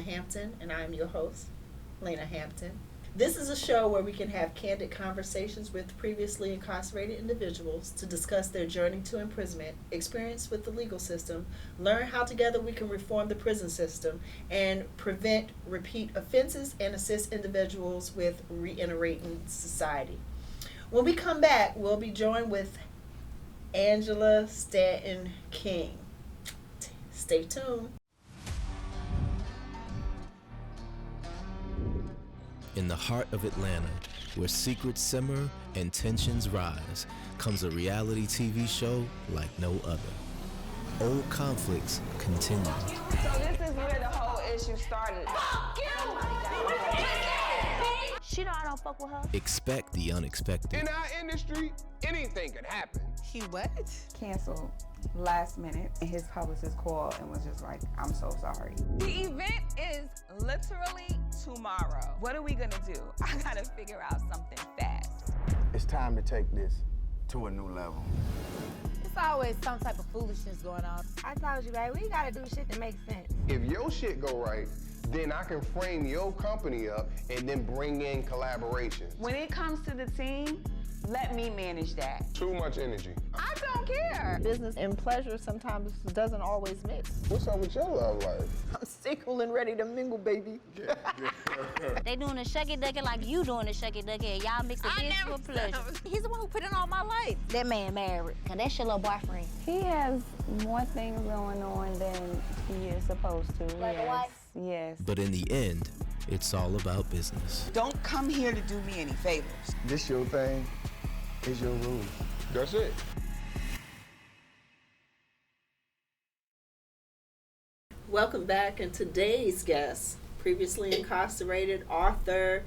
Hampton, and I am your host, Lana Hampton. This is a show where we can have candid conversations with previously incarcerated individuals to discuss their journey to imprisonment, experience with the legal system, learn how together we can reform the prison system, and prevent repeat offenses and assist individuals with reentering society. When we come back, we'll be joined with Angela Stanton King. Stay tuned. In the heart of Atlanta, where secrets simmer and tensions rise, comes a reality TV show like no other. Old conflicts continue. So this is where the whole issue started. Fuck you! She know I don't fuck with her. Expect the unexpected. In our industry, anything could happen. He what? Canceled last minute, and his publicist called and was just like, I'm so sorry. The event is literally tomorrow. What are we gonna do? I gotta figure out something fast. It's time to take this to a new level. It's always some type of foolishness going on. I told you, babe, we gotta do shit that makes sense. If your shit go right, then I can frame your company up and then bring in collaboration. When it comes to the team, let me manage that. Too much energy. I don't care. Business and pleasure sometimes doesn't always mix. What's up with your love life? I'm single and ready to mingle, baby. They doing a shucky ducky like you doing a shucky ducky, and y'all mix a business with pleasure. He's the one who put in all my life. That man married, cause that's your little boyfriend. He has more things going on than he is supposed to. Like a wife? Yes. But in the end, it's all about business. Don't come here to do me any favors. This your thing, is your rules. That's it. Welcome back, and today's guest, previously incarcerated author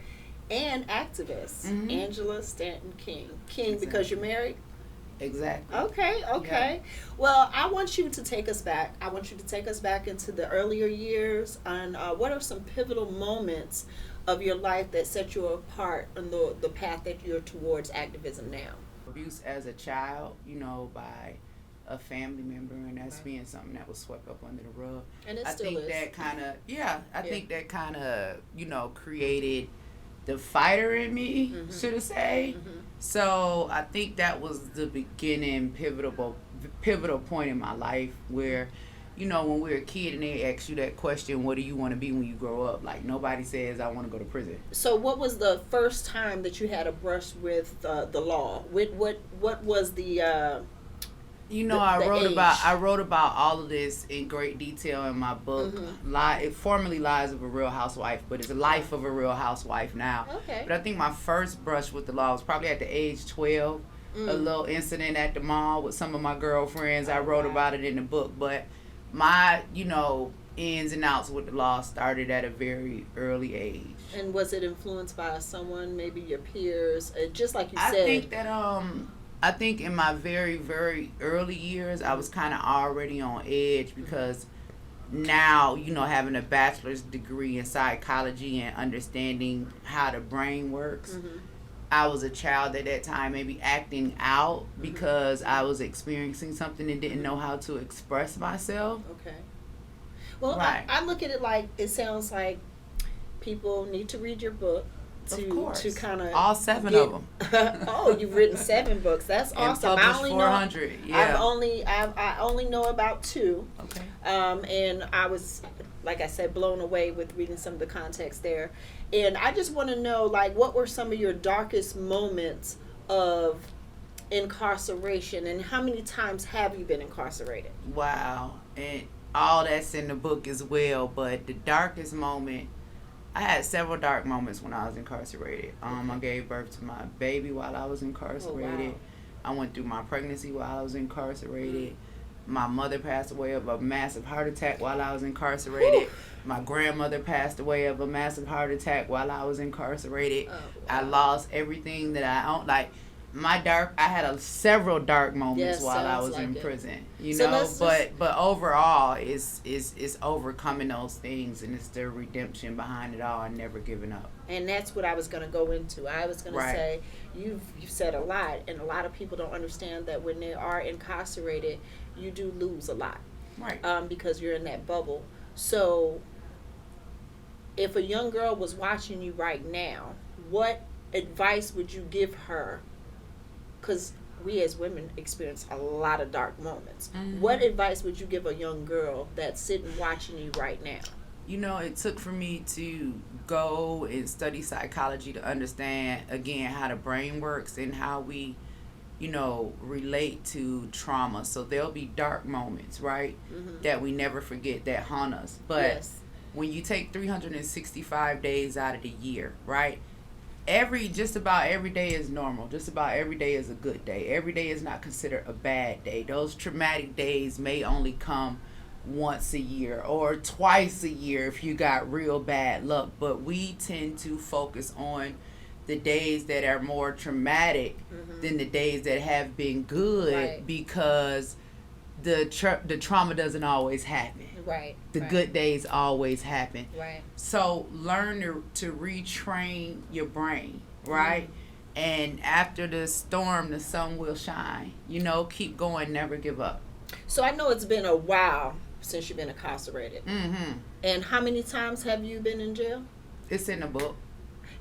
and activist, Angela Stanton King. King, because you're married? Exactly. Okay. Yeah. Well, I want you to take us back. I want you to take us back into the earlier years, and what are some pivotal moments of your life that set you apart on the path that you're towards activism now? Abuse as a child, by a family member, and that's being something that was swept up under the rug. And it I still think is. that kind of, think that kind of, created the fighter in me, should I say. So I think that was the beginning, pivotal point in my life where, when we're a kid and they ask you that question, what do you want to be when you grow up? Like, nobody says, I want to go to prison. So what was the first time that you had a brush with the law? What was the I wrote about all of this in great detail in my book. Formerly Lives of a Real Housewife, but it's Life of a Real Housewife now. Okay. But I think my first brush with the law was probably at the age 12. A little incident at the mall with some of my girlfriends. I wrote about it in the book, but my, ins and outs with the law started at a very early age. And was it influenced by someone, maybe your peers? Just like you said. I think in my very, very early years, I was kind of already on edge because now, having a bachelor's degree in psychology and understanding how the brain works, I was a child at that time, maybe acting out because I was experiencing something and didn't know how to express myself. Okay. Well, right. I look at it like, it sounds like people need to read your book. To kind of all 7 of them. Oh, you've written 7 books. That's awesome. I only 400. I only know about 2. Okay. And I was, like I said, blown away with reading some of the context there. And I just want to know, what were some of your darkest moments of incarceration, and how many times have you been incarcerated? Wow, and all that's in the book as well. But the darkest moment. I had several dark moments when I was incarcerated. I gave birth to my baby while I was incarcerated. Oh, wow. I went through my pregnancy while I was incarcerated. My mother passed away of a massive heart attack while I was incarcerated. My grandmother passed away of a massive heart attack while I was incarcerated. Oh, wow. I lost everything that I owned. I had several dark moments while I was in prison, but overall it's overcoming those things, and it's the redemption behind it all and never giving up. And that's what I was going to go into. I was going to say, you've said a lot, and a lot of people don't understand that when they are incarcerated, you do lose a lot. Right. Because you're in that bubble. So if a young girl was watching you right now, what advice would you give her? Because we as women experience a lot of dark moments. Mm-hmm. What advice would you give a young girl that's sitting watching you right now? You know, it took for me to go and study psychology to understand, again, how the brain works and how we, you know, relate to trauma. So there'll be dark moments, right, mm-hmm. that we never forget, that haunt us. But yes. when you take 365 days out of the year, right, just about every day is normal. Just about every day is a good day. Every day is not considered a bad day. Those traumatic days may only come once a year or twice a year if you got real bad luck. But we tend to focus on the days that are more traumatic mm-hmm. than the days that have been good, right. because the trauma doesn't always happen. Right. The right. good days always happen. Right. So learn to retrain your brain, right? Mm-hmm. And after the storm, the sun will shine. You know, keep going, never give up. So I know it's been a while since you've been incarcerated. Mm-hmm. And how many times have you been in jail? It's in the book.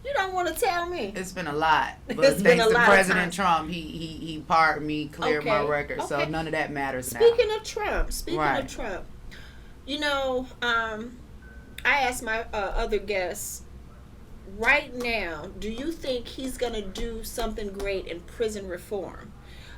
You don't want to tell me. It's been a lot. But thanks to President Trump, he pardoned me, cleared my record. Okay. So none of that matters now. Speaking of Trump, you know, I asked my other guests, right now, do you think he's going to do something great in prison reform?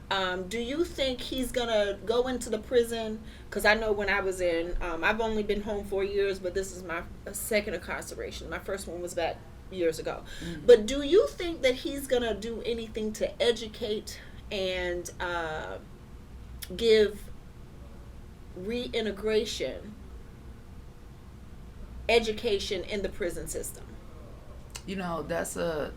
Do you think he's going to go into the prison? Because I know when I was in, I've only been home 4 years, but this is my second incarceration. My first one was back years ago. Mm-hmm. But do you think that he's going to do anything to educate and give reintegration education in the prison system? You know, that's a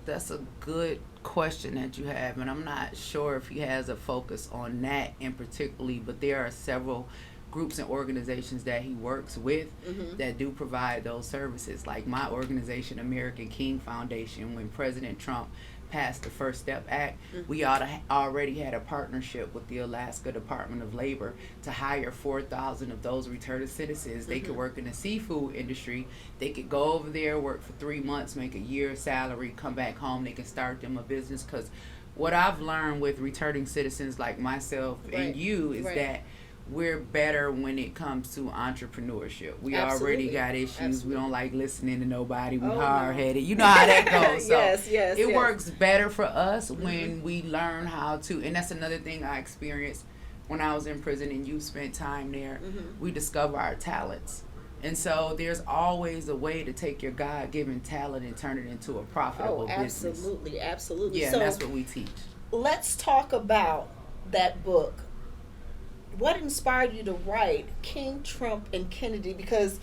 good question that you have, and I'm not sure if he has a focus on that in particularly, but there are several groups and organizations that he works with mm-hmm. that do provide those services. Like my organization, American King Foundation, when President Trump passed the First Step Act, mm-hmm. we already had a partnership with the Alaska Department of Labor to hire 4,000 of those returned citizens. They mm-hmm. could work in the seafood industry. They could go over there, work for 3 months, make a year's salary, come back home. They can start them a business. Because what I've learned with returning citizens like myself right. and you is right. that we're better when it comes to entrepreneurship. We Absolutely. Already got issues. Absolutely. We don't like listening to nobody. We hard-headed. You know how that goes. So yes. It works better for us mm-hmm. when we learn how to, and that's another thing I experienced when I was in prison and you spent time there. Mm-hmm. We discover our talents. And so there's always a way to take your God-given talent and turn it into a profitable business. Absolutely. Yeah, so and that's what we teach. Let's talk about that book. What inspired you to write King, Trump, and Kennedy? Because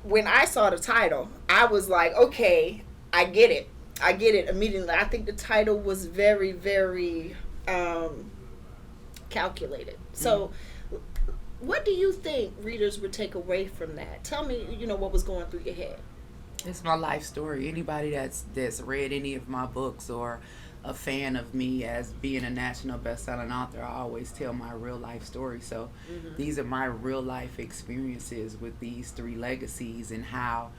when I saw the title, I was like, okay, I get it immediately. I think the title was very, very calculated. So what do you think readers would take away from that? Tell me, what was going through your head. It's my life story. Anybody that's read any of my books or a fan of me as being a national best-selling author, I always tell my real life story. So mm-hmm. these are my real life experiences with these 3 legacies and how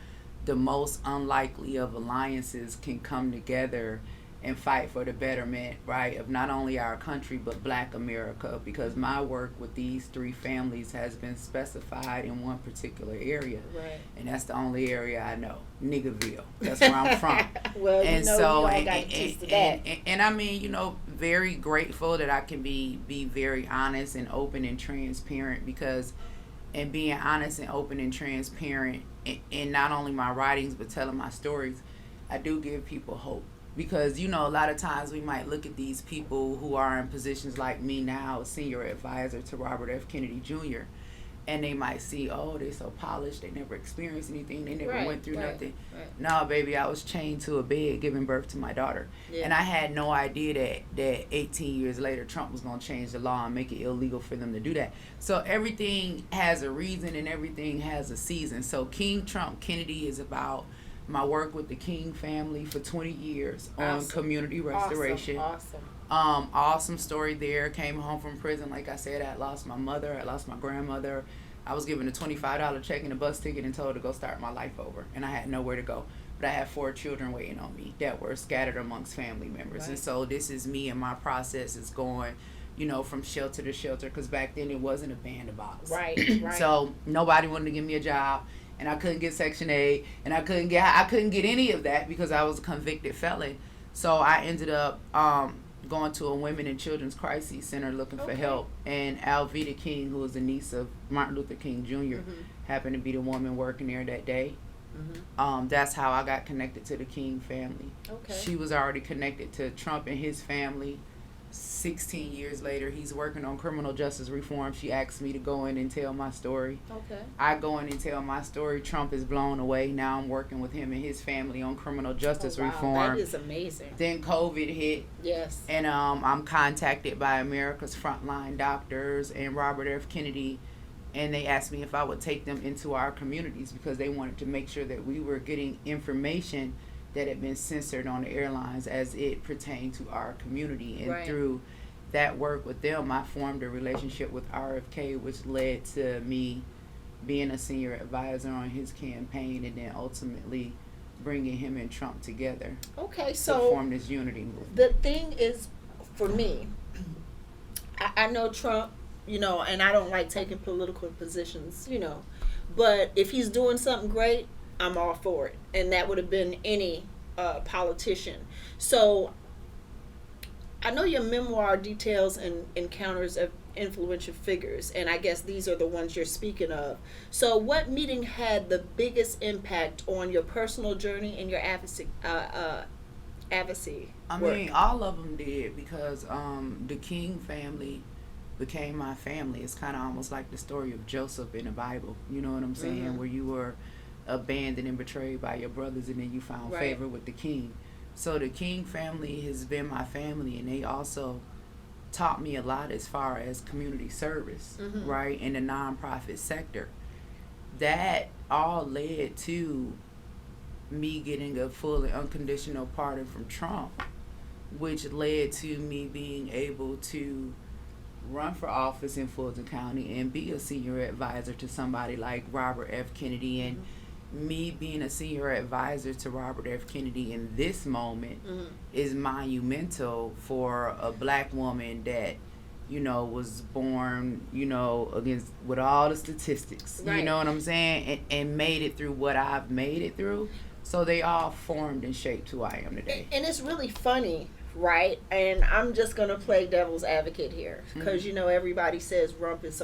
the most unlikely of alliances can come together and fight for the betterment, right, of not only our country but Black America, because my work with these 3 families has been specified in one particular area. Right. And that's the only area I know, Niggerville. That's where I'm from. Well, and so, we all got used to that. And I mean, very grateful that I can be very honest and open and transparent, because and being honest and open and transparent in not only my writings but telling my stories, I do give people hope. Because, a lot of times we might look at these people who are in positions like me now, senior advisor to Robert F. Kennedy Jr., and they might see, oh, they're so polished, they never experienced anything, they never went through nothing. Right. No, baby, I was chained to a bed giving birth to my daughter. Yeah. And I had no idea that 18 years later Trump was going to change the law and make it illegal for them to do that. So everything has a reason and everything has a season. So King, Trump, Kennedy is about my work with the King family for 20 years on community restoration. Awesome Awesome story there. Came home from prison. Like I said, I lost my mother. I lost my grandmother. I was given a $25 check and a bus ticket and told to go start my life over, and I had nowhere to go. But I had 4 children waiting on me that were scattered amongst family members. Right. And so this is me, and my process is going, you know, from shelter to shelter, because back then it wasn't a bandbox. Right, right. So nobody wanted to give me a job, and I couldn't get Section 8, and I couldn't get any of that because I was a convicted felon. So I ended up going to a women and children's crisis center looking for help, and Alveda King, who was the niece of Martin Luther King Jr., happened to be the woman working there that day. That's how I got connected to the King family. Okay. She was already connected to Trump and his family. 16 years later, he's working on criminal justice reform. She asked me to go in and tell my story. Okay. I go in and tell my story. Trump is blown away. Now I'm working with him and his family on criminal justice reform. That is amazing. Then COVID hit. Yes. And I'm contacted by America's Frontline Doctors and Robert F. Kennedy, and they asked me if I would take them into our communities because they wanted to make sure that we were getting information that had been censored on the airlines as it pertained to our community. And through that work with them, I formed a relationship with RFK, which led to me being a senior advisor on his campaign, and then ultimately bringing him and Trump together. Okay, so to form this unity movement. The thing is, for me, I know Trump, you know, and I don't like taking political positions, you know, but if he's doing something great, I'm all for it. And that would have been any politician. So I know your memoir details and encounters of influential figures, and I guess these are the ones you're speaking of. So what meeting had the biggest impact on your personal journey and your advocacy I work? mean, all of them did, because the King family became my family. It's kind of almost like the story of Joseph in the Bible. You know what I'm saying? Where you were abandoned and betrayed by your brothers, and then you found favor with the King. So the King family has been my family, and they also taught me a lot as far as community service, right, in the nonprofit sector. That all led to me getting a full and unconditional pardon from Trump, which led to me being able to run for office in Fulton County and be a senior advisor to somebody like Robert F. Kennedy. And me being a senior advisor to Robert F. Kennedy in this moment is monumental for a black woman that, you know, was born, you know, against with all the statistics, you know what I'm saying, and made it through what I've made it through. So they all formed and shaped who I am today. And it's really funny, right? And I'm just gonna play devil's advocate here, because you know everybody says Trump is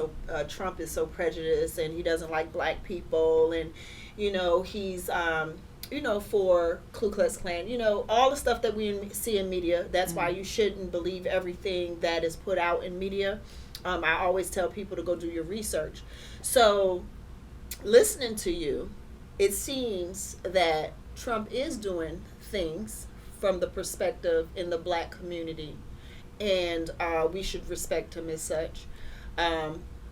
so prejudiced, and he doesn't like black people, and you know he's you know, for Ku Klux Klan, you know, all the stuff that we see in media. That's why you shouldn't believe everything that is put out in media. I always tell people to go do your research. So listening to you, it seems that Trump is doing things from the perspective in the black community, and we should respect him as such.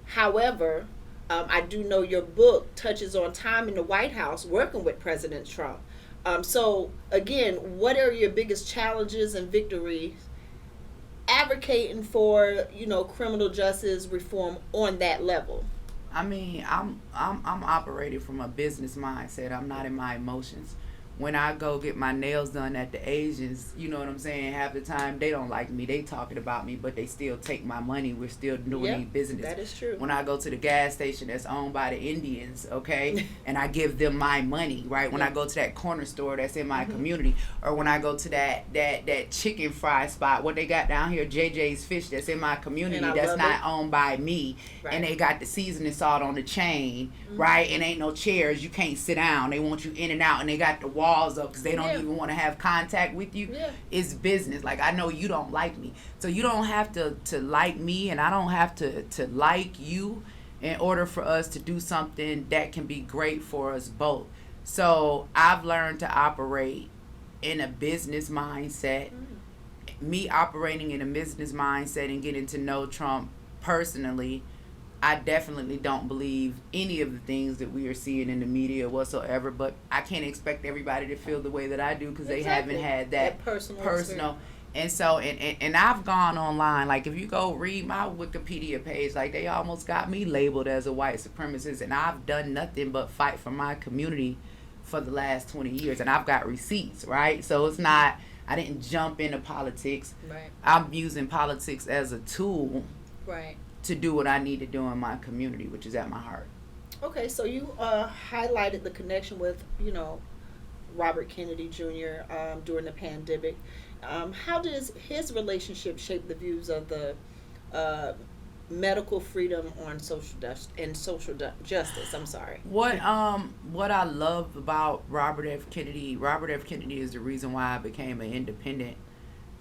However, I do know your book touches on time in the White House working with President Trump. So again, what are your biggest challenges and victories advocating for, you know, criminal justice reform on that level? I mean, I'm operating from a business mindset. I'm not in my emotions. When I go get my nails done at the Asians, you know what I'm saying, half the time they don't like me. They talking about me, but they still take my money. We're still doing business. That is true. When I go to the gas station that's owned by the Indians, okay, and I give them my money, right? When I go to that corner store that's in my community, or when I go to that chicken fry spot, what they got down here, JJ's Fish, that's in my community, that's not owned by me, and they got the seasoning salt on the chain, right? And ain't no chairs, you can't sit down. They want you in and out, and they got the walls up because they don't even want to have contact with you. It's business. Like, I know you don't like me, so you don't have to like me, and I don't have to like you in order for us to do something that can be great for us both. So I've learned to operate in a business mindset. Me operating in a business mindset and getting to know Trump personally, I definitely don't believe any of the things that we are seeing in the media whatsoever, but I can't expect everybody to feel the way that I do, because they haven't had that personal. And so, and I've gone online, like if you go read my Wikipedia page, like they almost got me labeled as a white supremacist, and I've done nothing but fight for my community for the last 20 years, and I've got receipts, right? So it's not, I didn't jump into politics. Right. I'm using politics as a tool Right. to do what I need to do in my community, which is at my heart. Okay, so you highlighted the connection with, Robert Kennedy Jr. During the pandemic. How does his relationship shape the views of the medical freedom on social justice? I'm sorry. What I love about Robert F. Kennedy is the reason why I became an independent,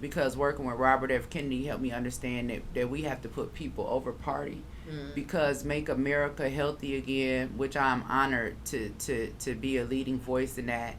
because working with Robert F. Kennedy helped me understand that we have to put people over party. Because Make America Healthy Again, which I'm honored to be a leading voice in that,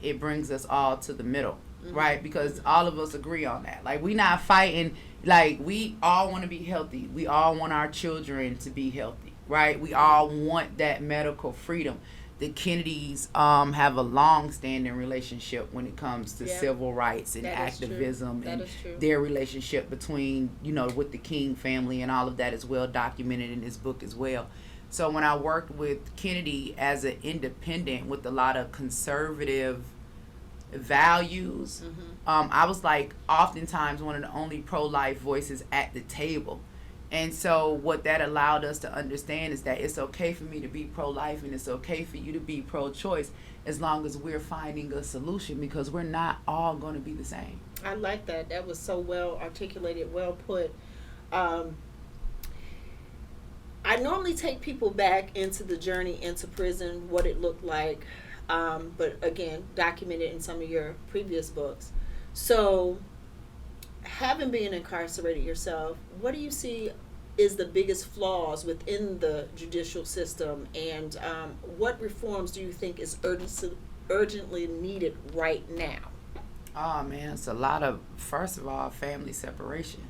it brings us all to the middle. Right, because all of us agree on that. Like, we not fighting. Like, we all want to be healthy. We all want our children to be healthy. Right, we all want that medical freedom. The Kennedys have a long-standing relationship when it comes to civil rights and activism, and their relationship between with the King family and all of that is well documented in this book as well. So when I worked with Kennedy as an independent with a lot of conservative values, I was like oftentimes one of the only pro-life voices at the table. And so what that allowed us to understand is that it's okay for me to be pro-life and it's okay for you to be pro-choice as long as we're finding a solution, because we're not all going to be the same. I like that. That was so well articulated, well put. I normally take people back into the journey into prison, what it looked like, but again, documented in some of your previous books. So, having been incarcerated yourself, what do you see is the biggest flaws within the judicial system, and what reforms do you think is urgently needed right now? Oh man, it's a lot of, first of all, family separation.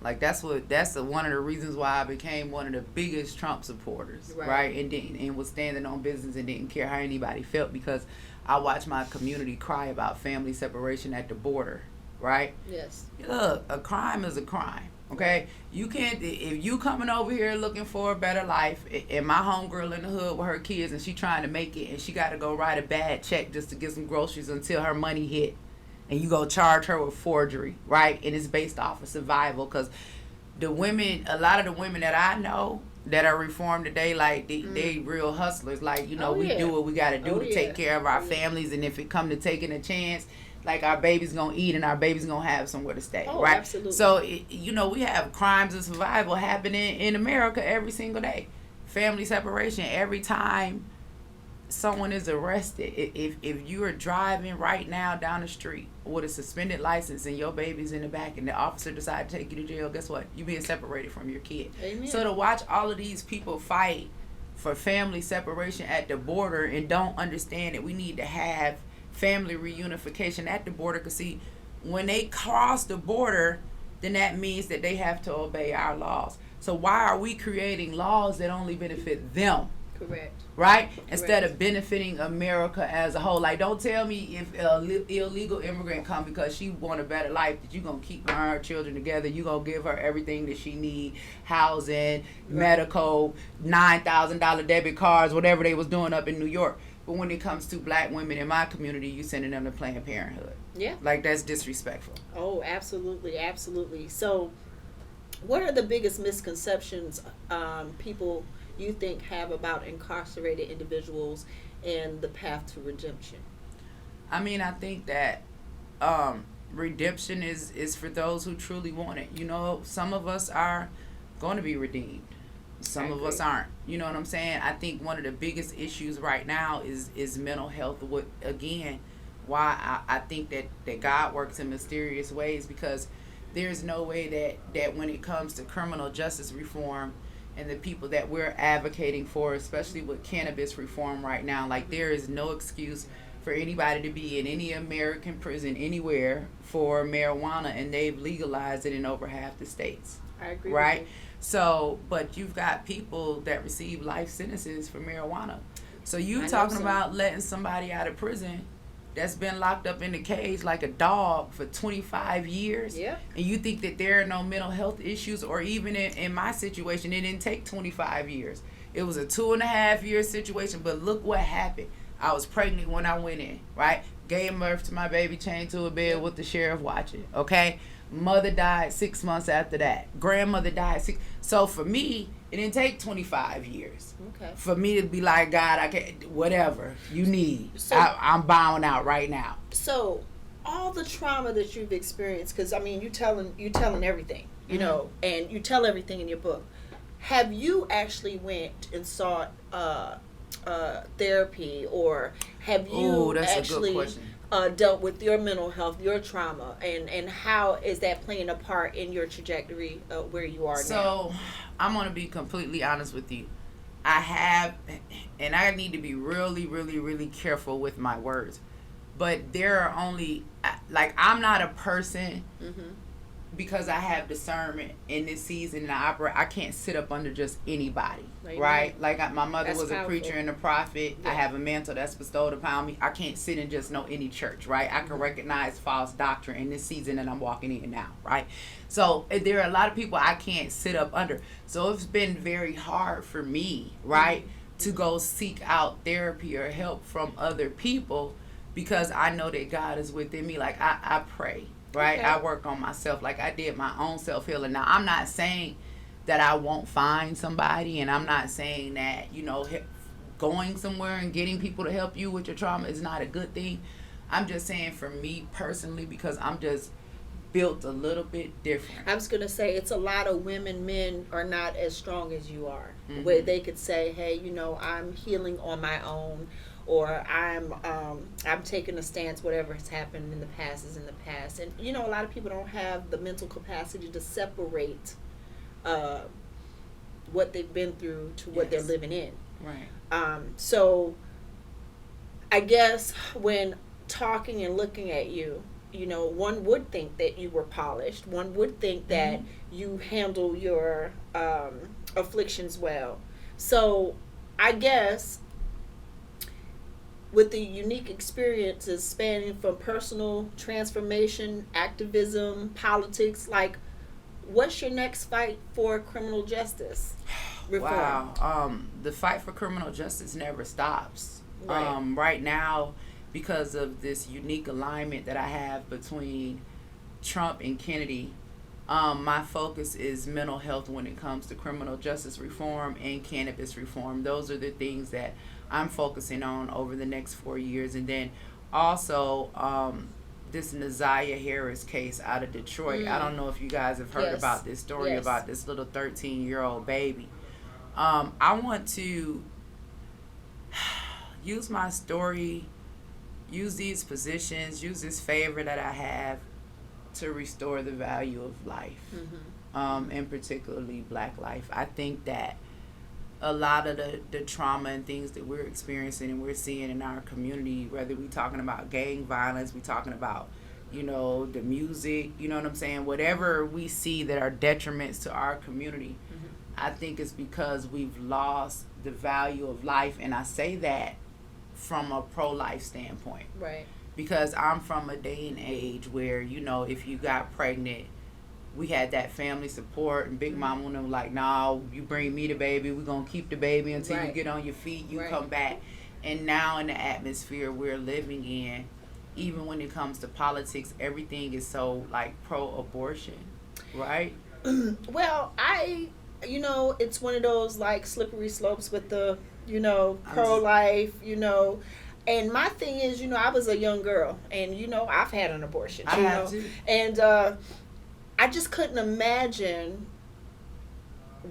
Like that's one of the reasons why I became one of the biggest Trump supporters, right? And was standing on business and didn't care how anybody felt, because I watched my community cry about family separation at the border, right? Yes. Look, a crime is a crime, okay? You can't, if you coming over here looking for a better life, and my homegirl in the hood with her kids and she trying to make it and she got to go write a bad check just to get some groceries until her money hit, and you go charge her with forgery, right? And it's based off of survival, because a lot of the women that I know that are reformed today, like they real hustlers. Like, we do what we got to do to take care of our families, and if it come to taking a chance, like our baby's gonna eat and our baby's gonna have somewhere to stay, right? Absolutely. So we have crimes of survival happening in America every single day. Family separation every time someone is arrested. If you are driving right now down the street with a suspended license and your baby's in the back and the officer decide to take you to jail, guess what? You're being separated from your kid. Amen. So to watch all of these people fight for family separation at the border and don't understand that we need to have family reunification at the border, because see, when they cross the border, then that means that they have to obey our laws. So why are we creating laws that only benefit them? Correct. Right? Instead of benefiting America as a whole. Like, don't tell me if an illegal immigrant come because she want a better life that you going to keep her and her children together. You going to give her everything that she need, housing, medical, $9,000 debit cards, whatever they was doing up in New York. But when it comes to black women in my community, you sending them to Planned Parenthood. Yeah. Like, that's disrespectful. Oh, absolutely, absolutely. So, what are the biggest misconceptions people you think have about incarcerated individuals and the path to redemption? I mean, I think that redemption is for those who truly want it. Some of us are going to be redeemed. Some of us aren't. You know what I'm saying? I think one of the biggest issues right now is mental health. Why I think that God works in mysterious ways, because there's no way that when it comes to criminal justice reform and the people that we're advocating for, especially with cannabis reform right now, like, there is no excuse for anybody to be in any American prison anywhere for marijuana, and they've legalized it in over half the states. I agree. Right? So, but you've got people that receive life sentences for marijuana. So you talking about letting somebody out of prison that's been locked up in the cage like a dog for 25 years. Yeah. And you think that there are no mental health issues, or even in my situation, it didn't take 25 years. It was a 2.5 year situation, but look what happened. I was pregnant when I went in, right? Gave birth to my baby, chained to a bed with the sheriff watching, okay? Mother died 6 months after that. Grandmother died 6. So for me, it didn't take 25 years. Okay. For me to be like, God, I can't, whatever you need. So, I'm bowing out right now. So, all the trauma that you've experienced, because I mean, you telling everything, you know, and you tell everything in your book. Have you actually went and sought therapy, or have you actually dealt with your mental health, your trauma, and how is that playing a part in your trajectory where you are now? So, I'm going to be completely honest with you. I have, and I need to be really, really, really careful with my words. But there are only, like, I'm not a person, because I have discernment in this season and I can't sit up under just anybody, right? Like, my mother was a preacher and a prophet. I have a mantle that's bestowed upon me. I can't sit in just any church, right? I can recognize false doctrine in this season that I'm walking in now, right? So there are a lot of people I can't sit up under. So it's been very hard for me, right, to go seek out therapy or help from other people, because I know that God is within me. Like, I pray. Right? Okay. I work on myself. Like, I did my own self-healing. Now, I'm not saying that I won't find somebody, and I'm not saying that, you know, going somewhere and getting people to help you with your trauma is not a good thing. I'm just saying, for me personally, because I'm just built a little bit different. I was going to say, it's a lot of men are not as strong as you are, where they could say, hey, you know, I'm healing on my own, or I'm taking a stance. Whatever has happened in the past is in the past. And you know, a lot of people don't have the mental capacity to separate what they've been through to what they're living in. Right. So I guess when talking and looking at you, you know, one would think that you were polished. One would think that you handle your afflictions well. So I guess, with the unique experiences spanning from personal transformation, activism, politics, like, what's your next fight for criminal justice reform? Wow. The fight for criminal justice never stops. Right. Right now, because of this unique alignment that I have between Trump and Kennedy, my focus is mental health when it comes to criminal justice reform and cannabis reform. Those are the things that I'm focusing on over the next 4 years. And then also this Naziah Harris case out of Detroit. I don't know if you guys have heard about this story about this little 13-year-old baby. I want to use my story, use these positions, use this favor that I have to restore the value of life, and particularly Black life. I think that a lot of the trauma and things that we're experiencing and we're seeing in our community, whether we're talking about gang violence, we're talking about, you know, the music, you know what I'm saying, whatever we see that are detriments to our community, I think it's because we've lost the value of life. And I say that from a pro-life standpoint. Right. Because I'm from a day and age where, you know, if you got pregnant, we had that family support, and Big Mama was like, nah, you bring me the baby, we're going to keep the baby until you get on your feet, you come back. And now in the atmosphere we're living in, even when it comes to politics, everything is so, like, pro-abortion, right? Well, you know, it's one of those, like, slippery slopes with the, you know, pro-life, you know. And my thing is, you know, I was a young girl, and, you know, I've had an abortion. I have too. And I just couldn't imagine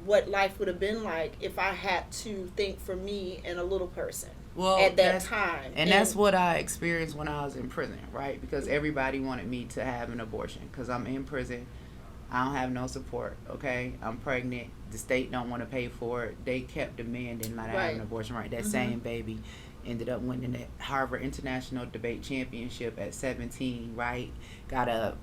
what life would have been like if I had to think for me and a little person at that time. And that's what I experienced when I was in prison, right? Because everybody wanted me to have an abortion because I'm in prison. I don't have no support, okay? I'm pregnant. The state don't want to pay for it. They kept demanding that I have an abortion, right? That same baby ended up winning the Harvard International Debate Championship at 17, right? Got a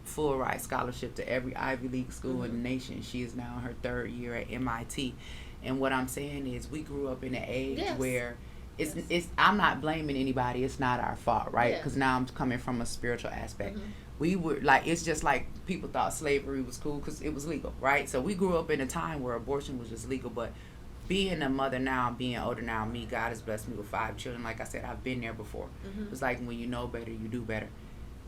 full ride scholarship to every Ivy League school in the nation. She is now in her 3rd year at MIT. And what I'm saying is we grew up in an age where It's I'm not blaming anybody. It's not our fault, right? Because now I'm coming from a spiritual aspect. We were like, it's just like people thought slavery was cool because it was legal, right? So we grew up in a time where abortion was just legal. But being a mother now, being older now, God has blessed me with 5 children. Like I said, I've been there before. It's like when you know better, you do better.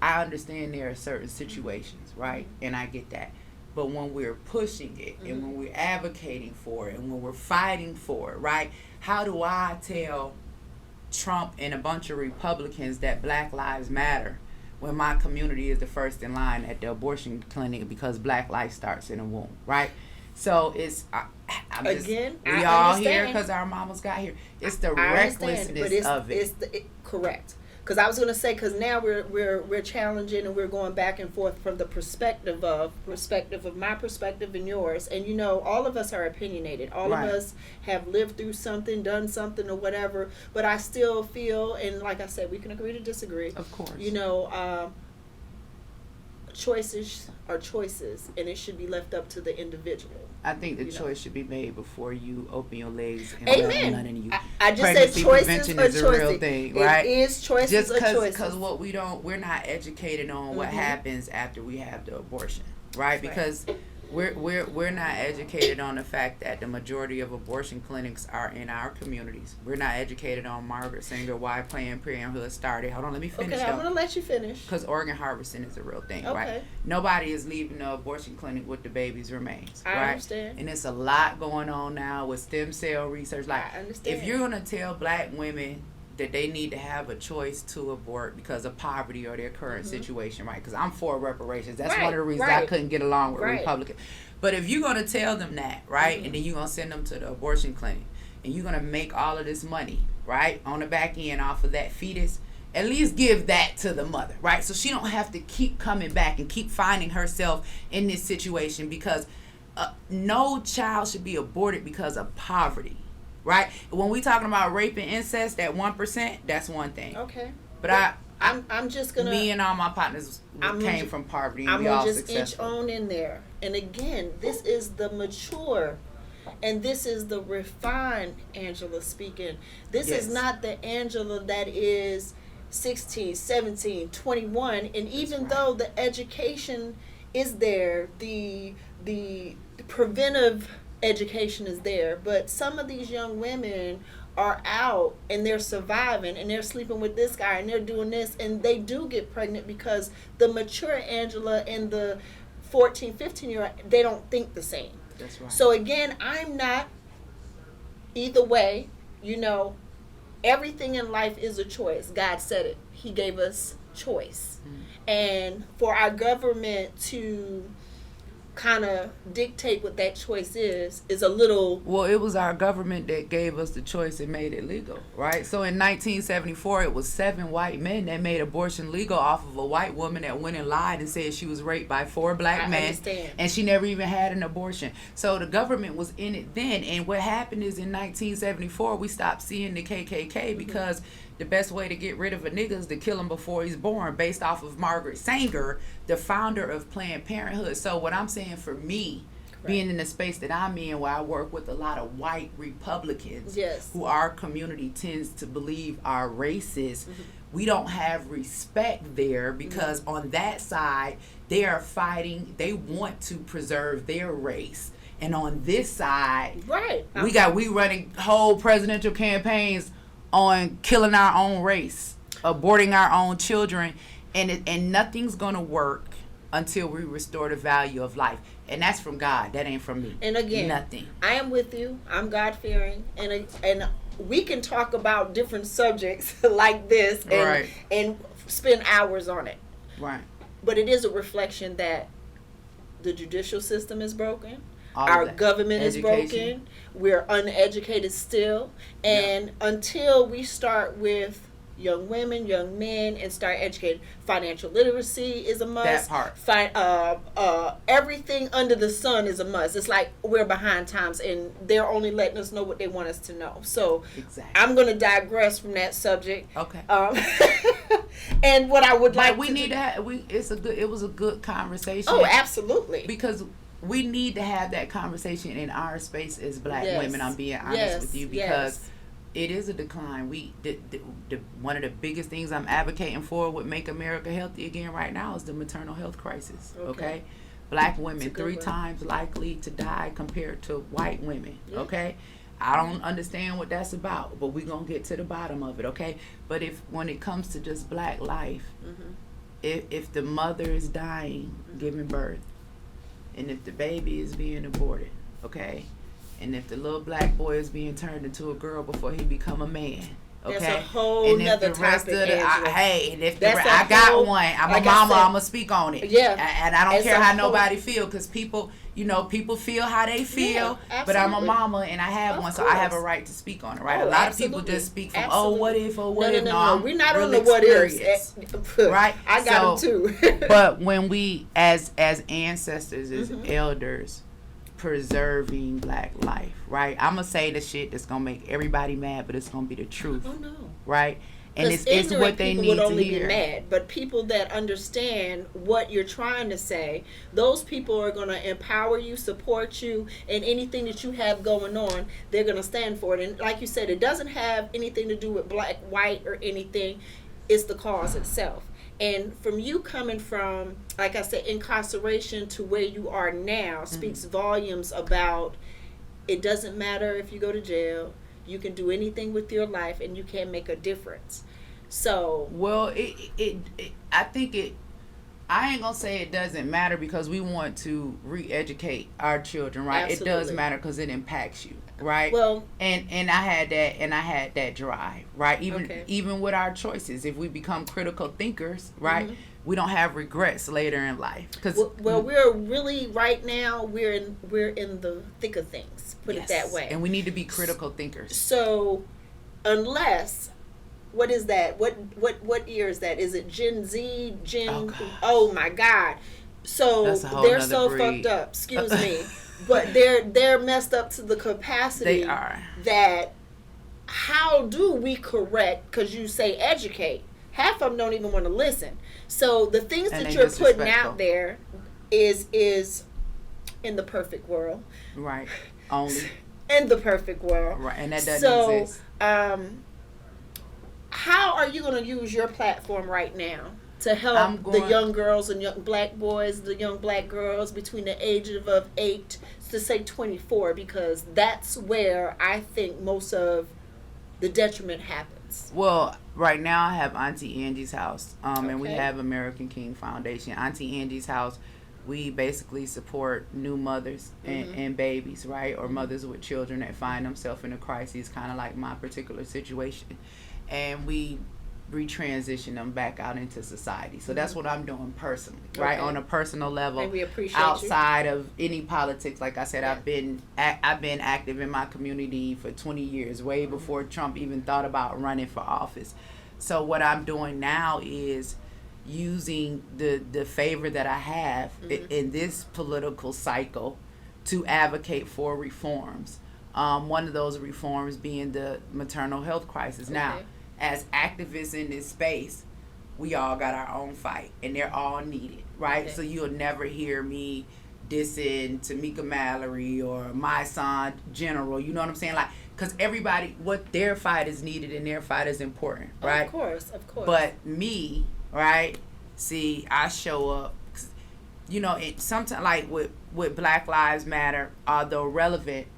I understand there are certain situations, right? And I get that. But when we're pushing it and when we're advocating for it and when we're fighting for it, right? How do I tell Trump and a bunch of Republicans that Black Lives Matter when my community is the first in line at the abortion clinic because Black life starts in the womb, right? So it's we all here because our mamas got here. It's the recklessness of it. Correct. Because I was going to say, because now we're challenging and we're going back and forth from the perspective of my perspective and yours. And you know, all of us are opinionated. All of us have lived through something, done something, or whatever. But I still feel, and like I said, we can agree to disagree. Of course. You know, choices are choices, and it should be left up to the individual. I think the choice should be made before you open your legs and Amen. none in you. I just said choices prevention are is a real thing, right? It is choices just or choices. Because we're not educated on what happens after we have the abortion, right? Because we're not educated on the fact that the majority of abortion clinics are in our communities. We're not educated on Margaret Sanger, why Planned Parenthood started. Hold on, let me finish. Okay, I'm going to let you finish. Because organ harvesting is a real thing, okay. right? Nobody is leaving the abortion clinic with the baby's remains, I right? understand. And it's a lot going on now with stem cell research. Like, I understand. if you're going to tell Black women that they need to have a choice to abort because of poverty or their current situation, right? Because I'm for reparations. That's one of the reasons I couldn't get along with Republicans. But if you're going to tell them that, right, and then you're going to send them to the abortion clinic, and you're going to make all of this money, right, on the back end off of that fetus, at least give that to the mother, right? So she don't have to keep coming back and keep finding herself in this situation because no child should be aborted because of poverty. Right? When we talking about rape and incest, that 1%, that's one thing. Okay. But I'm just gonna. Me and all my partners came from poverty, and I'm we all gonna just successful. inch on in there. And again, this is the mature, and this is the refined Angela speaking. This is not the Angela that is 16, 17, 21, and even though the education is there, the preventive education is there, but some of these young women are out and they're surviving and they're sleeping with this guy and they're doing this and they do get pregnant because the mature Angela and the 14, 15-year-old, they don't think the same. That's right. So again, I'm not either way, you know, everything in life is a choice. God said it. He gave us choice. And for our government to kind of dictate what that choice is a little... Well, it was our government that gave us the choice and made it legal, right? So in 1974, it was 7 white men that made abortion legal off of a white woman that went and lied and said she was raped by 4 black men. Understand. And she never even had an abortion. So the government was in it then. And what happened is in 1974, we stopped seeing the KKK because the best way to get rid of a nigga is to kill him before he's born, based off of Margaret Sanger, the founder of Planned Parenthood. So what I'm saying for me, being in the space that I'm in, where I work with a lot of white Republicans, who our community tends to believe are racist, we don't have respect there because on that side, they are fighting, they want to preserve their race. And on this side, we running whole presidential campaigns on killing our own race, aborting our own children, and nothing's gonna work until we restore the value of life, and that's from God. That ain't from me. And again, nothing. I am with you. I'm God fearing, and we can talk about different subjects like this, and spend hours on it. Right. But it is a reflection that the judicial system is broken. Our government is broken. We're uneducated still. And until we start with young women, young men, and start educating, financial literacy is a must. That part. Everything under the sun is a must. It's like we're behind times, and they're only letting us know what they want us to know. So I'm going to digress from that subject. Okay. And what I would like we need to have, it was a good conversation. Oh, absolutely. Because we need to have that conversation in our space as black women. I'm being honest with you because It is a decline. One of the biggest things I'm advocating for with Make America Healthy Again right now is the maternal health crisis. Okay, Black women 3 times likely to die compared to white women. Yeah. Okay, I don't understand what that's about, but we're gonna get to the bottom of it. Okay, but when it comes to just Black life, if the mother is dying, giving birth, and if the baby is being aborted, okay. And if the little Black boy is being turned into a girl before he become a man, okay? That's a whole nother topic, and if I got one, I'm a mama, I'm going to speak on it. Yeah. And I don't care how nobody feel, because people, people feel how they feel, but I'm a mama and I have one, so I have a right to speak on it, right? A lot of people just speak from, what if, No, we're not really on the what ifs. Right? I got them too. But when we, as ancestors, as elders, preserving Black life, right? I'm gonna say the shit that's gonna make everybody mad, but it's gonna be the truth. Oh no. Right? And it's what they need to hear. Be mad, but people that understand what you're trying to say, those people are gonna empower you, support you, and anything that you have going on, they're gonna stand for it. And like you said, it doesn't have anything to do with Black, white, or anything. It's the cause itself. And from you coming from, like I said, incarceration to where you are now speaks volumes about it doesn't matter if you go to jail. You can do anything with your life and you can make a difference. So. Well, I think I ain't going to say it doesn't matter because we want to re-educate our children, right? Absolutely. It does matter because it impacts you. Right. Well, and I had that drive, right? Even with our choices, if we become critical thinkers, right, we don't have regrets later in life. Cause we're really right now we're in the thick of things. Put it that way. And we need to be critical thinkers. So, unless. What is that? What year is that? Is it Gen Z? Oh my God! So they're so fucked up. Excuse me. But they're messed up to the capacity that how do we correct, because you say educate, half of them don't even want to listen. So the things that you're putting out there is in the perfect world, right? Only in the perfect world, right? And that doesn't exist. How are you going to use your platform right now to help the young girls and young Black boys, the young Black girls between the age of 8 to say 24, because that's where I think most of the detriment happens? Well, right now I have Auntie Angie's House, and we have American King Foundation. Auntie Angie's House, we basically support new mothers and babies, right, or mothers with children that find themselves in a crisis, kind of like my particular situation, and we retransition them back out into society. So that's what I'm doing personally, right? On a personal level, and we appreciate outside of any politics. Like I said, I've been active in my community for 20 years, way before Trump even thought about running for office. So what I'm doing now is using the favor that I have in this political cycle to advocate for reforms. One of those reforms being the maternal health crisis. Now, as activists in this space, we all got our own fight, and they're all needed, right? So you'll never hear me dissing Tamika Mallory or my son General, you know what I'm saying? Like, because everybody, what their fight is needed and their fight is important, right? Of course. But me, right, see, I show up, sometimes, like with Black Lives Matter, although relevant,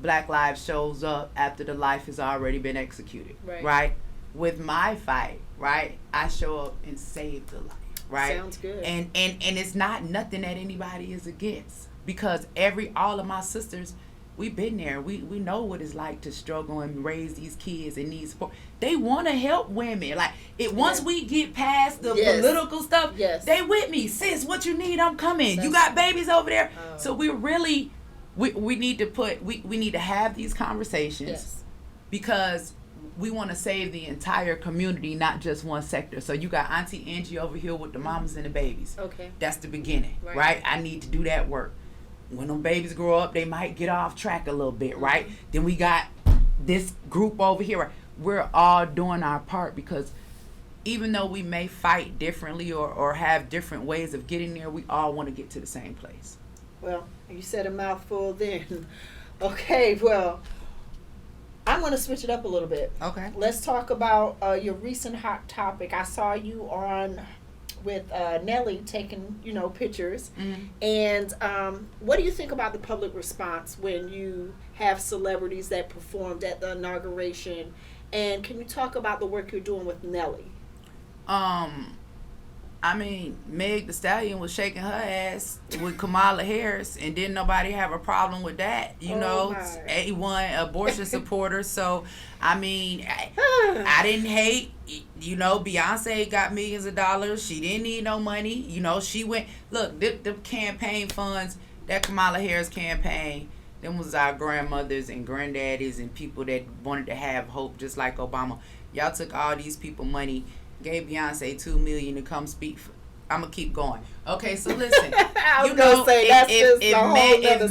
Black Lives shows up after the life has already been executed, right? With my fight, right, I show up and save the life, right? Sounds good. And it's not nothing that anybody is against, because all of my sisters, we've been there. We know what it's like to struggle and raise these kids and need support. They want to help women. Like, once we get past the political stuff, they with me. Sis, what you need, I'm coming. You got babies over there. So we really, we need to have these conversations because we want to save the entire community, not just one sector. So you got Auntie Angie over here with the mamas and the babies. Okay. That's the beginning, right? I need to do that work. When them babies grow up, they might get off track a little bit, right? Then we got this group over here. We're all doing our part, because even though we may fight differently or have different ways of getting there, we all want to get to the same place. Well, you said a mouthful then. Okay, well, I want to switch it up a little bit. Okay. Let's talk about your recent hot topic. I saw you on with Nelly taking, pictures. And what do you think about the public response when you have celebrities that performed at the inauguration? And can you talk about the work you're doing with Nelly? I mean, Meg Thee Stallion was shaking her ass with Kamala Harris, and didn't nobody have a problem with that, A1 abortion supporter. So, I mean, I didn't hate, Beyonce got millions of dollars. She didn't need no money. She went, look, the campaign funds, that Kamala Harris campaign, them was our grandmothers and granddaddies and people that wanted to have hope just like Obama. Y'all took all these people money, gave Beyonce $2 million to come speak. I'm gonna keep going. Okay, so listen. If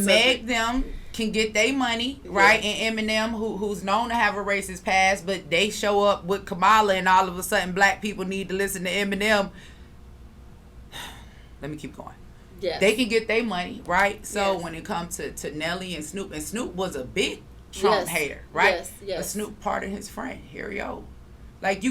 Meg them can get their money right, and Eminem, who's known to have a racist past, but they show up with Kamala, and all of a sudden black people need to listen to Eminem. Let me keep going. Yes. They can get their money right. So when it comes to Nelly and Snoop was a big Trump hater, right? Yes. But Snoop pardoned his friend. Here we go. Like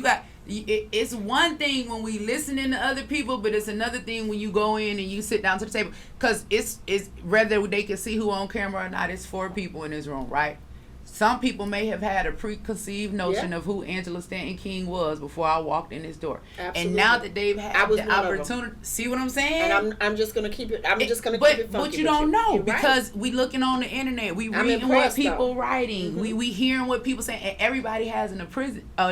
it's one thing when we listening to other people, but it's another thing when you go in and you sit down to the table, because it's whether they can see who on camera or not, it's 4 people in this room, right? Some people may have had a preconceived notion of who Angela Stanton King was before I walked in this door. Absolutely. And now that they've had the opportunity, see what I'm saying? And I'm just gonna keep it. Keep it funky. But you don't know, because we looking on the internet, we reading what people writing, we hearing what people saying, and everybody has an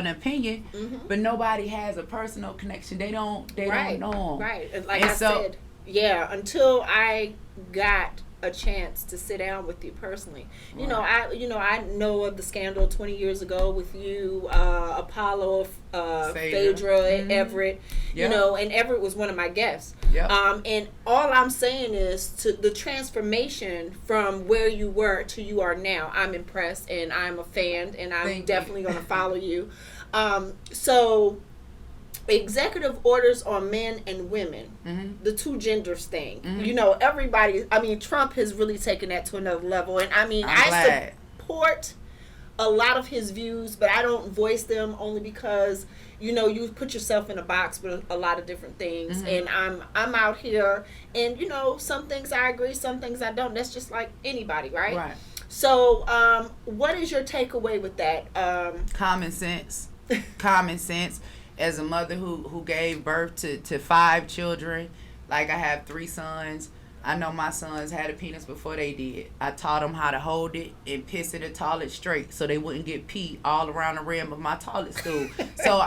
opinion, but nobody has a personal connection. They don't know. Right. And like I said, until I got a chance to sit down with you personally. I know of the scandal 20 years ago with you, Apollo, Phaedra, Everett, and Everett was one of my guests. And all I'm saying is, to the transformation from where you were to you are now, I'm impressed, and I'm a fan, and I'm definitely going to follow you. So executive orders on men and women, the 2 genders thing. Everybody, Trump has really taken that to another level. And I support a lot of his views, but I don't voice them only because, you put yourself in a box with a lot of different things. And I'm out here, and, some things I agree, some things I don't. That's just like anybody, right? Right. So, what is your takeaway with that? Common sense. Common sense. As a mother who gave birth to 5 children, like I have 3 sons, I know my sons had a penis before they did. I taught them how to hold it and piss in the toilet straight so they wouldn't get pee all around the rim of my toilet stool. So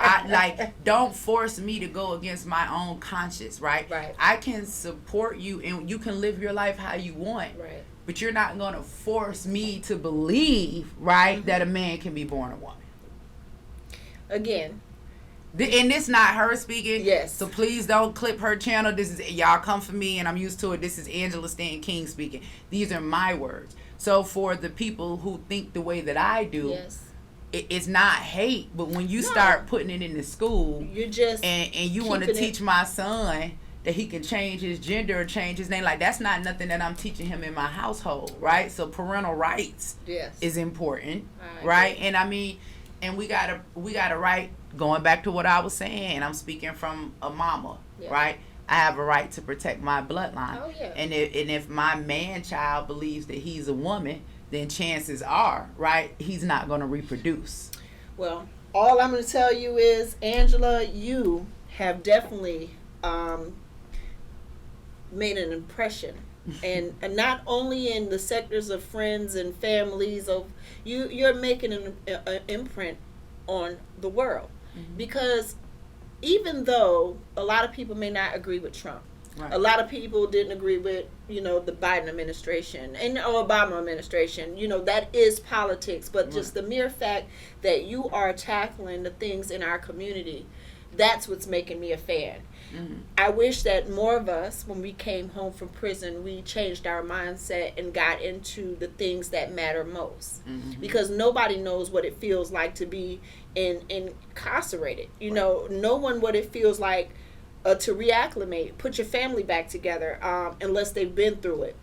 don't force me to go against my own conscience, right? Right. I can support you, and you can live your life how you want. Right. But you're not going to force me to believe, right, that a man can be born a woman. Again. And it's not her speaking. Yes. So please don't clip her channel. This is, y'all come for me, and I'm used to it. This is Angela Stanton King speaking. These are my words. So for the people who think the way that I do, it's not hate. But when you start putting it in the school, you're just and you want to teach my son that he can change his gender or change his name, like that's not nothing that I'm teaching him in my household, right? So parental rights is important, right? And and we gotta right. Going back to what I was saying, and I'm speaking from a mama, right? I have a right to protect my bloodline. Oh, yeah. And if my man child believes that he's a woman, then chances are, right, he's not going to reproduce. Well, all I'm going to tell you is, Angela, you have definitely made an impression. and not only in the sectors of friends and families, of you're making an imprint on the world. Because even though a lot of people may not agree with Trump, a lot of people didn't agree with, the Biden administration and the Obama administration, that is politics. But just the mere fact that you are tackling the things in our community, that's what's making me a fan. I wish that more of us, when we came home from prison, we changed our mindset and got into the things that matter most. Because nobody knows what it feels like to be incarcerated. No one what it feels like to reacclimate, put your family back together, unless they've been through it.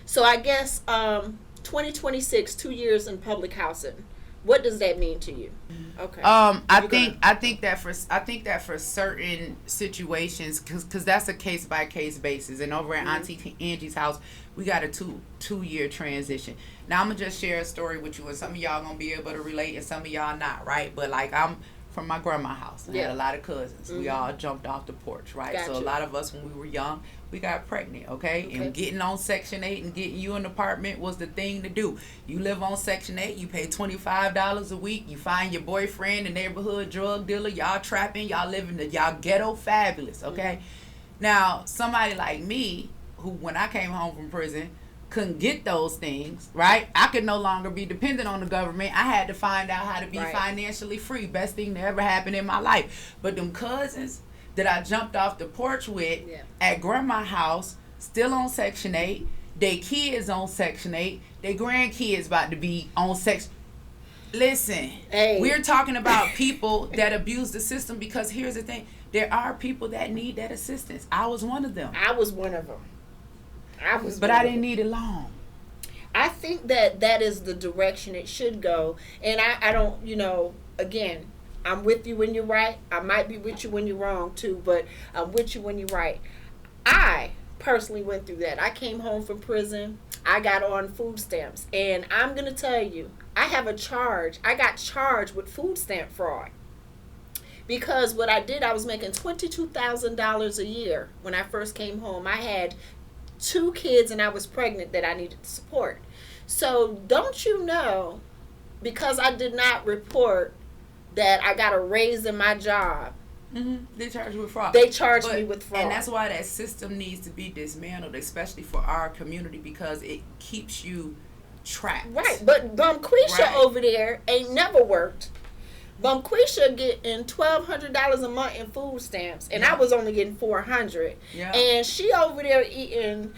So I guess 2026, 2 years in public housing. What does that mean to you? Okay. I think that for certain situations, because that's a case by case basis, and over at Auntie Angie's house, we got a two-year transition. Now I'm gonna just share a story with you, and some of y'all gonna be able to relate, and some of y'all not, right? But like I'm from my grandma's house. I had a lot of cousins. We all jumped off the porch, right? Gotcha. So a lot of us when we were young, we got pregnant, okay? And getting on Section 8 and getting you an apartment was the thing to do. You live on Section 8, you pay $25 a week, you find your boyfriend, a neighborhood drug dealer, y'all trapping, y'all living y'all ghetto fabulous, okay? Now, somebody like me, who when I came home from prison, couldn't get those things, right? I could no longer be dependent on the government. I had to find out how to be financially free. Best thing that ever happened in my life. But them cousins that I jumped off the porch with at grandma's house, still on Section 8, they kids on Section 8, their grandkids about to be on Section. Listen, we're talking about people that abuse the system, because here's the thing. There are people that need that assistance. I was one of them. I was one of them. But I didn't need it long. I think that is the direction it should go. And I don't, again, I'm with you when you're right. I might be with you when you're wrong too, but I'm with you when you're right. I personally went through that. I came home from prison. I got on food stamps. And I'm going to tell you, I have a charge. I got charged with food stamp fraud. Because what I did, I was making $22,000 a year when I first came home. I had 2 kids and I was pregnant that I needed to support. So don't you know, because I did not report that I got a raise in my job, they charge you with fraud. They charge me with fraud. And that's why that system needs to be dismantled, especially for our community, because it keeps you trapped. Right, but Bumquisha over there ain't never worked. Bumquisha getting $1,200 a month in food stamps, and I was only getting $400. Yeah. And she over there eating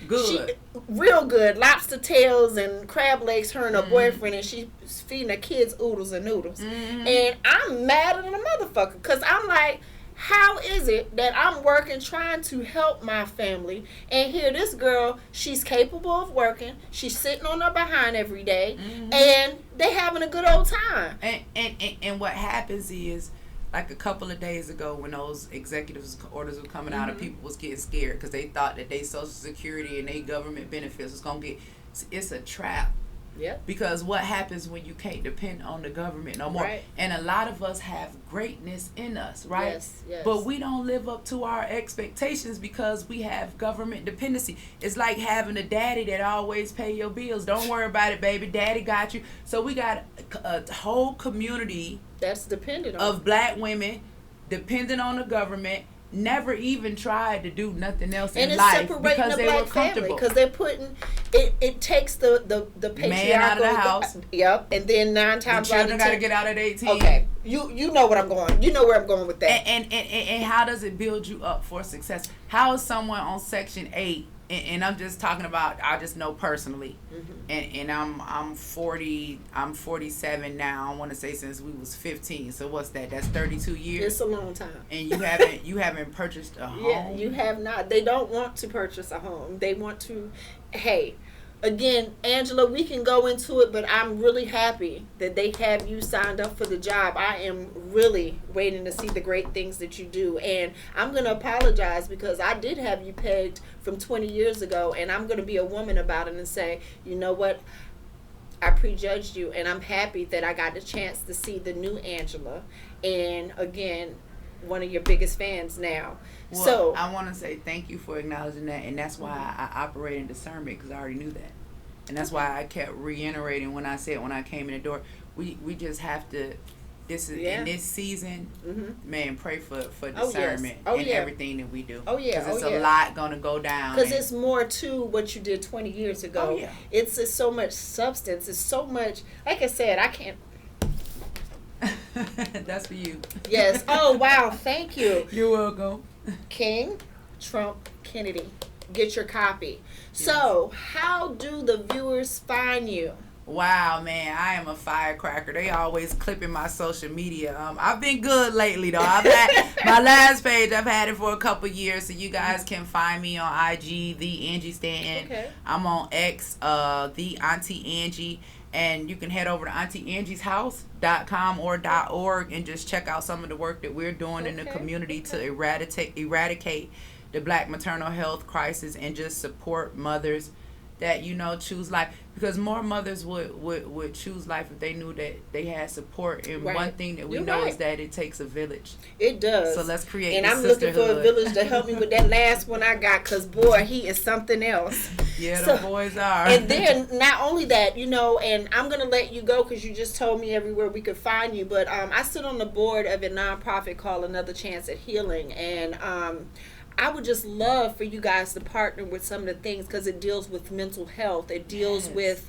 real good lobster tails and crab legs. Her and her boyfriend, and she's feeding her kids oodles and noodles. And I'm madder than a motherfucker, because I'm like, how is it that I'm working trying to help my family, and here this girl, she's capable of working, she's sitting on her behind every day, and they having a good old time. And what happens is, like a couple of days ago when those executive orders were coming out and people was getting scared because they thought that they Social Security and they government benefits was going to get, it's a trap. Yep. Because what happens when you can't depend on the government no more? Right. And a lot of us have greatness in us, right? Yes, yes. But we don't live up to our expectations because we have government dependency. It's like having a daddy that always pay your bills. Don't worry about it, baby. Daddy got you. So we got a whole community that's dependent on of black women dependent on the government. Never even tried to do nothing else in life because they were comfortable. Because they're putting it takes the patriarchal man out of the house. Yep, and then 9 times the children got to get out at 18. Okay, you know what I'm going. You know where I'm going with that. And how does it build you up for success? How is someone on Section 8? And I'm just talking about, I just know personally, and I'm 40, I'm 47 now. I want to say since we was 15. So what's that? That's 32 years. It's a long time. And you haven't purchased a home. Yeah, you have not. They don't want to purchase a home. They want to. Hey, again, Angela, we can go into it, but I'm really happy that they have you signed up for the job. I am really waiting to see the great things that you do. And I'm going to apologize because I did have you pegged from 20 years ago, and I'm going to be a woman about it and say, you know what? I prejudged you, and I'm happy that I got the chance to see the new Angela. And again, one of your biggest fans now. Well, so I want to say thank you for acknowledging that, and that's why I operate in discernment, because I already knew that, and that's why I kept reiterating when I said when I came in the door, we just have to. This is in this season, man. Pray for discernment in everything that we do. Oh yeah, because it's a lot gonna go down. Because it's more to what you did 20 years ago. Oh yeah, it's just so much substance. It's so much. Like I said, I can't. That's for you. Yes. Oh wow, thank you. You're welcome. King, Trump, Kennedy. Get your copy. Yes. So, how do the viewers find you? Wow, man, I am a firecracker. They always clipping my social media. I've been good lately, though. I've had my last page. I've had it for a couple years, so you guys can find me on IG, the Angie Stanton. Okay. I'm on X, the Auntie Angie. And you can head over to AuntieAngie'sHouse.com or .org and just check out some of the work that we're doing in the community to eradicate the Black maternal health crisis and just support mothers that, you know, choose life. Because more mothers would choose life if they knew that they had support. And one thing that we know is that it takes a village. It does. So let's create and this I'm looking for a sisterhood. village to help me with that last one I got, because, boy, he is something else. Yeah, the boys are. And then, not only that, you know, and I'm going to let you go because you just told me everywhere we could find you, but I sit on the board of a nonprofit called Another Chance at Healing, and I would just love for you guys to partner with some of the things, because it deals with mental health. It deals with,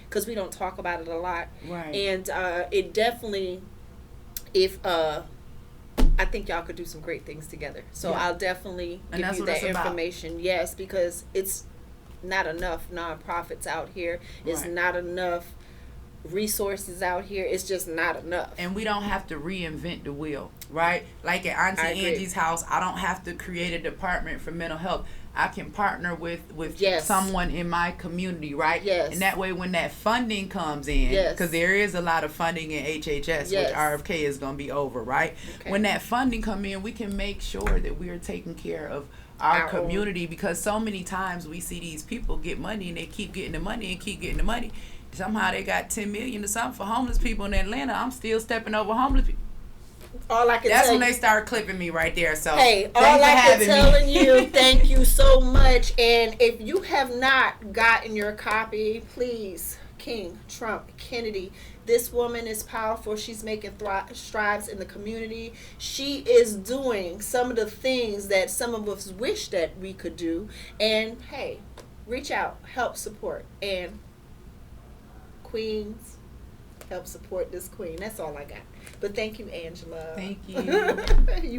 because we don't talk about it a lot. Right. And it definitely, if, I think y'all could do some great things together. So I'll definitely give you that information. About. Yes, because it's not enough nonprofits out here. It's not enough resources out here. It's just not enough. And we don't have to reinvent the wheel, right? Like at Auntie Angie's house, I don't have to create a department for mental health. I can partner with someone in my community, right? Yes. And that way when that funding comes in, because there is a lot of funding in HHS, which RFK is going to be over, right? Okay. When that funding come in, we can make sure that we are taking care of our community, because so many times we see these people get money and they keep getting the money and keep getting the money. Somehow they got $10 million or something for homeless people in Atlanta. I'm still stepping over homeless people. All I can That's when they start clipping me right there. So hey, all I can telling you, thank you so much. And if you have not gotten your copy, please, King, Trump, Kennedy. This woman is powerful. She's making strides in the community. She is doing some of the things that some of us wish that we could do. And hey, reach out, help support, and queens, help support this queen. That's all I got. But thank you, Angela. Thank you. You